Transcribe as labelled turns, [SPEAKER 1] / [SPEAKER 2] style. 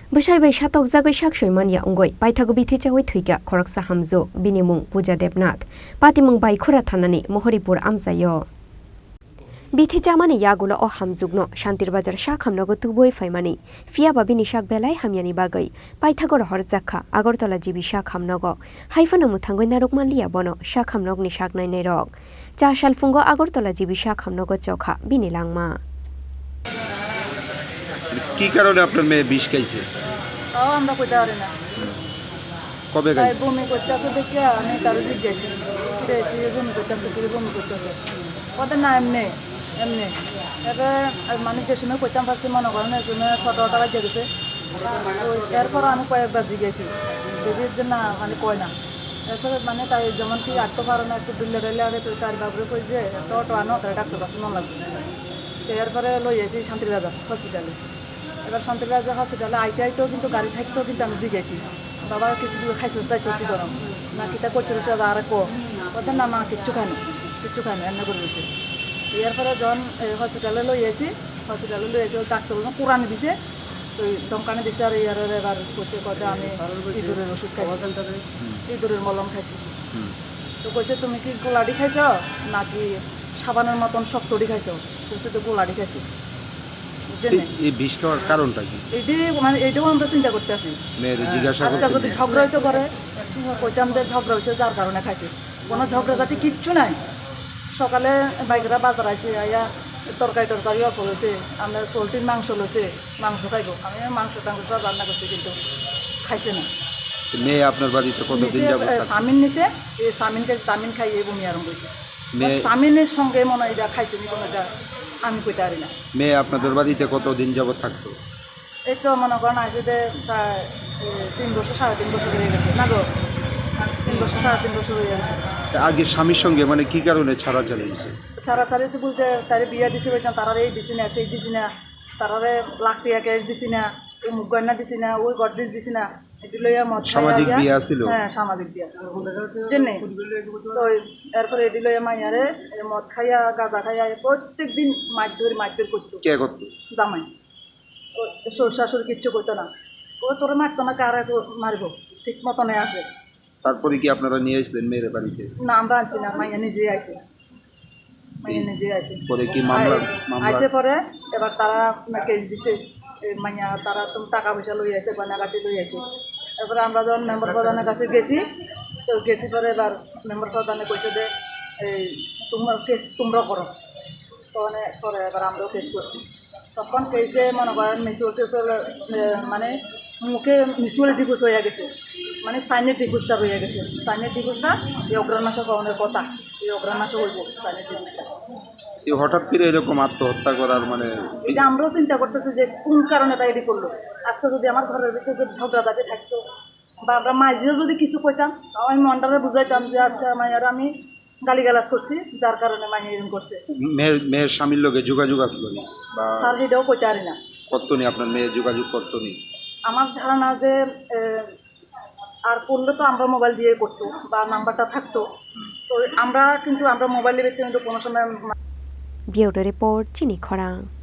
[SPEAKER 1] Bwsai bai Satokjagwi Soimanya Wngwi Paithako Bithi Chawi Thwikha Khoroksa Hamjwk bini mung Puja Debnath patimung bai khura thanani Mohoripur amjayo Bithi chamani yagulo o Hamjwkno Shantir Bazar Shakhamnogo tuboi faimani fiaba bini shak belai hamyani bagai Paithako Horjakha Agartala jibi Shakhamnogo haifana muthangoi narukmanliya bono Shakhamnogni shaknai nei rok cha salfungo Agartala jibi Shakhamnogo chokha bini langma
[SPEAKER 2] কি কারণে আপনার মেয়ে বিষ খাইছে?
[SPEAKER 3] আমরা কইতে পারি না।
[SPEAKER 2] কবে খাইছে?
[SPEAKER 3] বমি করতেছে দেখে আমি তার জিজ্ঞেস করি বমি করতেছে কি বমি করতেছে ওদের না এমনি এবার মানে যে সময় করতাম পারছি মনে করেন এই সময় 7টা বাজে গেছে এরপর আমি কয়েকবার জিজ্ঞেসি যদি না মানে কয় না এরপরে মানে তাই যেমন কি আটতে পারো না একটু দিল্লে ডেলে আগে তুই তার বাবুরে কই যে একটা অটো আনো তাই ডাক্তার কাছে মন লাগবে এরপরে লই আসি শান্তিবাজার হসপিটালে এবার শান্তিবাজার হসপিটালে আইতেও কিন্তু গাড়ি থাকতেও কিন্তু আমি জিজ্ঞেসি বাবা কিছু খাইছো তাই চলতি গরম না কিতা করতে আর ওদের না মা কিচ্ছু খায়নি এমনি করে দিয়েছে এরপরে যখন হসপিটালে লই আসি ওই ডাক্তার পুরানি দিছে ওই দমকানে দিছে আর এবার কইছে কথা আমি ইঁদুরের ওষুধ খাইছি ইঁদুরের মলম খাইছি তো কইছে তুমি কি গোলাডি খাইছ নাকি সাবানের মতন শক্তডি খাইছো কইছে তো গোলাডি খাইছি
[SPEAKER 2] এই বিষ খাওয়ার কারণটা কি?
[SPEAKER 3] এইটাও আমরা চিন্তা করতে আছি যদি ঝগড়া হইতে পারে কইতাম যে ঝগড়া হয়েছে যার কারণে খাইছে কোনো ঝগড়াঝাটি কিচ্ছু নাই সকালে বাইকরা বাজার আইছে আইয়া তরকারি অল্প লইছে আমরা পোলট্রির মাংস লইছে মাংস খাইব আমি মাংস টাংস রান্না করছি কিন্তু খাইছে না
[SPEAKER 2] মেয়ে আপনার বাড়িতে কতদিন যাবত
[SPEAKER 3] সামিন নিছে এই সামিন খাই এই বমি আরম্ভ হয়েছে সামিনের সঙ্গে মনে হয় এটা খাইছে নি কোনোটা আমি কইতে পারি না
[SPEAKER 2] মেয়ে আপনাদের বাড়িতে কতদিন যাবত থাকতো?
[SPEAKER 3] এই তো মনে করেন আজ প্রায় 3 বছর 3.5 বছর হয়ে গেছে না গো 3 বছর 3.5 বছর হয়ে গেছে
[SPEAKER 2] আগে স্বামীর সঙ্গে মানে কি কারণে ছাড়াছাড়ি
[SPEAKER 3] বলতে তারে বিয়া দিছি বলতাম তারারে এই দিছি না সেই দিছি না তারারে লাখ টাকা ক্যাশ দিছি না ওই মুখ গয়না দিছি না ওই গডরেজ দিছি না এটি লইয়া মদ
[SPEAKER 2] সামাজিক বিয়া ছিল
[SPEAKER 3] হ্যাঁ সামাজিক বিয়া জেনে তো এরপরে এটি লইয়া মাইয়ারে মদ খাইয়া গাঁজা খাইয়া প্রত্যেক দিন মারধর করতো
[SPEAKER 2] কে করতো?
[SPEAKER 3] জামাই শ্বশুর শাশুড়ি কিচ্ছু করতো না ও তোরে মারতো না কারে মারব ঠিক মতনে আছে
[SPEAKER 2] তারপরে কি আপনারা নিয়ে আসলেন মেয়ের বাড়িতে?
[SPEAKER 3] না আমরা আনছি না মাইয়া নিজেই আইছে
[SPEAKER 2] পরে কি মামলা
[SPEAKER 3] আইসে পরে এবার তারা কেস দিছে মাইয়া তারা তুমি টাকা পয়সা লই আছে গয়নাগাটি লই আছে এরপরে আমরা যখন মেম্বার প্রধানের কাছে গেছি তো গেছি পরে এবার মেম্বার প্রধানে কইছে যে এই তোমার কেস তোমরা করো তখন পরে এবার আমরাও কেস করছি তখন কেসে মনে করেন মানে মুখে মিউচুয়াল ডিভোর্স হয়ে গেছে মানে সাইনের ডিভোর্সটা হয়ে গেছে সাইনের ডিভোর্সটা এই অগ্রহণ মাসে পাওয়ানোর কথা এই অগ্রহণ মাসে হইব সাইনের ডিভোর্সটা
[SPEAKER 2] হঠাৎ করে এরকম আত্মহত্যা করার মানে
[SPEAKER 3] এটা আমরাও চিন্তা করতেছি যে কোন কারণে এটা এটি করলো আজকে যদি আমার ঘরের ভিতরে যদি ঝগড়াঝাটি থাকতো বা আমরা মাঝেও যদি কিছু কইতাম আমি মনটারে বুঝাইতাম যে আজকে মাইয়ার আমি গালিগালাজ করছি যার কারণে মাইয়া এরকম করছে
[SPEAKER 2] মেয়ের স্বামীর লোকে যোগাযোগ আসলো না বা
[SPEAKER 3] স্যার এটাও কইতে পারি না
[SPEAKER 2] করতো নি আপনার মেয়ে যোগাযোগ করতো নি
[SPEAKER 3] আমার ধারণা যে আর করলে তো আমরা মোবাইল দিয়ে করতো বা নাম্বারটা থাকতো তো আমরা মোবাইলের ভিতরে কিন্তু কোনো সময়
[SPEAKER 1] Bureau Report Chini Khorang